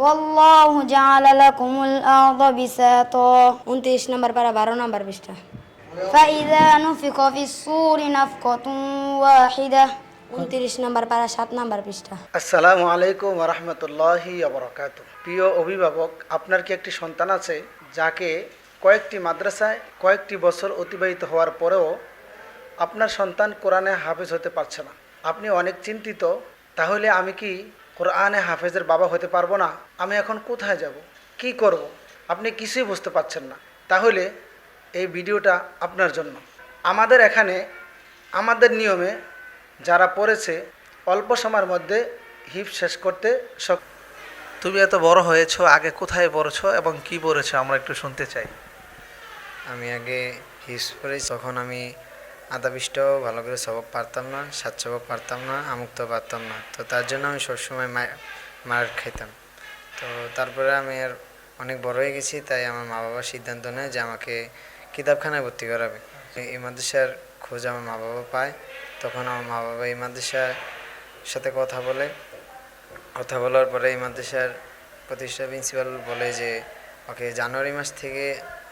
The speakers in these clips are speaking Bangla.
والله جعل لكم الأرض بساطا 29 নম্বর পারা 12 নম্বর পৃষ্ঠা فإذا نفخ في الصور نفخة واحدة 29 নম্বর পারা 7 নম্বর পৃষ্ঠা আসসালামু আলাইকুম ওয়া রাহমাতুল্লাহি ওয়া বারাকাতুহু। প্রিয় অভিভাবক, আপনার কি একটি সন্তান আছে যাকে কয়েকটি মাদ্রাসায় কয়েকটি বছর অতিবাহিত হওয়ার পরেও আপনার সন্তান কোরআনে হাফেজ হতে পারছে না? আপনি অনেক চিন্তিত, তাহলে আমি কি কোরআনে হাফেজের বাবা হতে পারবো না? আমি এখন কোথায় যাব, কি করব? আপনি কিছুই বুঝতে পারছেন না। তাহলে এই ভিডিওটা আপনার জন্য। আমাদের এখানে আমাদের নিয়মে যারা পড়েছে অল্প সময়ের মধ্যে হিফজ শেষ করতে তুমি এত বড় হয়েছো, আগে কোথায় পড়েছো এবং কি পড়েছো আমরা একটু শুনতে চাই। আমি আগে হিফজ পড়েছি, তখন আমি আধা পৃষ্ঠাও ভালো করে সবক পারতাম না, 7 সবক পারতাম না, আমুক্ত পারতাম না। তো তার জন্য আমি সবসময় মার খাইতাম। তো তারপরে আমি আর অনেক বড় হয়ে গেছি, তাই আমার মা বাবা সিদ্ধান্ত নেয় যে আমাকে কিতাবখানায় ভর্তি করাবে। এই মাদ্রাসার খোঁজ আমার মা বাবা পায়। তখন আমার মা বাবা এই মাদ্রাসার সাথে কথা বলার পরে এই মাদ্রাসার প্রতিষ্ঠা প্রিন্সিপাল বলে যে ওকে জানুয়ারি মাস থেকে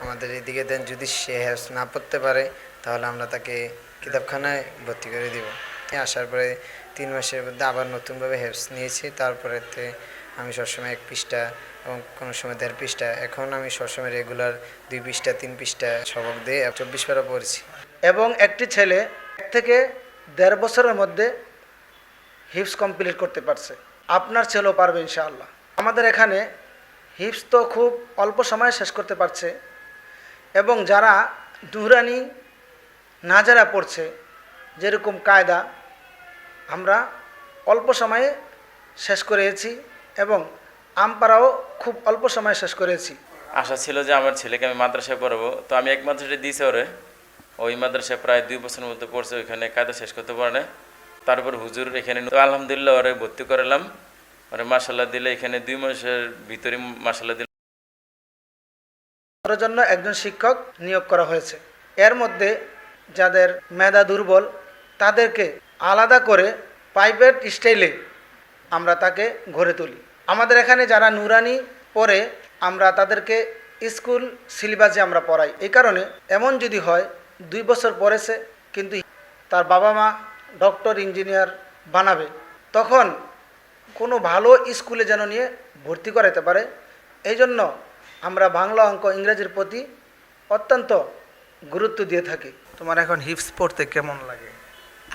আমাদের এদিকে দেন, যদি সে হেফজ না পড়তে পারে তাহলে আমরা তাকে কিতাবখানায় ভর্তি করে দিব। আসার পরে 3 মাসের মধ্যে আবার নতুনভাবে হেফজ নিয়েছি। তারপরেতে আমি সবসময় 1 পৃষ্ঠা এবং কোনো সময় 1.5 পৃষ্ঠা, এখন আমি সবসময় রেগুলার 2 পৃষ্ঠা 3 পৃষ্ঠা সবক দিয়ে 24 পারা পড়েছি। এবং একটি ছেলে 1 থেকে 1.5 বছরের মধ্যে হিফজ কমপ্লিট করতে পারছে। আপনার ছেলেও পারবে ইনশাআল্লাহ। আমাদের এখানে হিফজ তো খুব অল্প সময়ে শেষ করতে পারছে, এবং যারা নুরানি নাজারা পড়ছে যেরকম কায়দা, আমরা অল্প সময়ে শেষ করেছি এবং আমপারাও খুব অল্প সময়ে শেষ করেছি। আশা ছিল যে আমার ছেলেকে আমি মাদ্রাসায় পড়াবো, তো আমি এক মাদ্রাসায় দিয়েছি ওরে। ওই মাদ্রাসায় প্রায় 2 বছরের মধ্যে পড়ছে, ওইখানে কায়দা শেষ করতে পারে না। তারপর হুজুর এখানে তো আলহামদুলিল্লাহ ওরে ভর্তি করালাম। ওরে মাশাআল্লাহ দিলে এখানে 2 মাসের ভিতরে মাশাআল্লাহ দিলে ওর জন্য একজন শিক্ষক নিয়োগ করা হয়েছে। এর মধ্যে যাদের মেধা দুর্বল তাদেরকে আলাদা করে প্রাইভেট স্টাইলে আমরা তাকে গড়ে তুলি। আমাদের এখানে যারা নুরানি পড়ে আমরা তাদেরকে স্কুল সিলেবাসে আমরা পড়াই। এই কারণে এমন যদি হয় 2 বছর পড়েছে কিন্তু তার বাবা মা ডক্টর ইঞ্জিনিয়ার বানাবে, তখন কোনো ভালো স্কুলে যেন নিয়ে ভর্তি করাতে পারে। এই জন্য আমরা বাংলা, অঙ্ক, ইংরেজির প্রতি অত্যন্ত গুরুত্ব দিয়ে থাকি। তোমার এখন হিফজ পড়তে কেমন লাগে?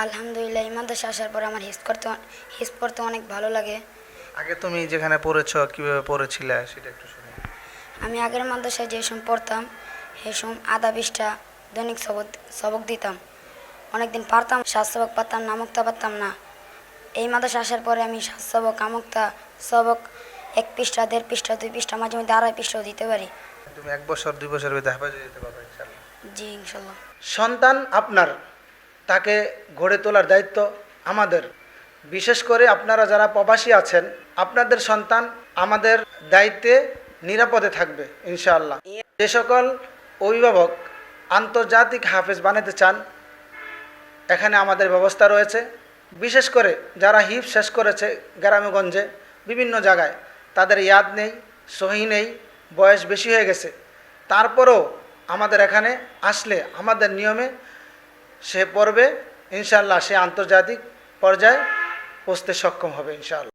আলহামদুলিল্লাহ, এই মাদ্রাসা আসার পর আমার হিফজ পড়তে অনেক ভালো লাগে। আগে তুমি যেখানে পড়েছো কিভাবে পড়েছিলে সেটা একটু শুনি। আমি আগের মাদ্রাসায় যে সময় পড়তাম সেই সময় আধা পৃষ্ঠা দৈনিক সবক দিতাম। অনেকদিন পারতাম, 7 সবক পারতাম না, আমুক্তা পারতাম না। এই মাদ্রাসা আসার পরে আমি 7 সবক, আমুক্তা সবক 1 পৃষ্ঠা 1.5 পৃষ্ঠা 2 পৃষ্ঠা, মাঝে মধ্যে 2.5 পৃষ্ঠাও দিতে পারি। তুমি 1 বছর 2 বছর ভিতরে হাফেজ হয়ে যেতে পারবে ইনশাআল্লাহ। জি ইনশাল্লাহ। সন্তান আপনার, তাকে গড়ে তোলার দায়িত্ব আমাদের। বিশেষ করে আপনারা যারা প্রবাসী আছেন, আপনাদের সন্তান আমাদের দায়িত্বে নিরাপদে থাকবে ইনশাআল্লাহ। যে সকল অভিভাবক আন্তর্জাতিক হাফেজ বানাতে চান, এখানে আমাদের ব্যবস্থা রয়েছে। বিশেষ করে যারা হিফজ শেষ করেছে গ্রামেগঞ্জে বিভিন্ন জায়গায়, তাদের ইয়াদ নেই, সহি নেই, বয়স বেশি হয়ে গেছে, তারপরেও আমাদের এখানে আসলে আমাদের নিয়মে সে পড়বে ইনশাআল্লাহ। সে আন্তর্জাতিক পর্যায়ে পৌঁছতে সক্ষম হবে ইনশাআল্লাহ।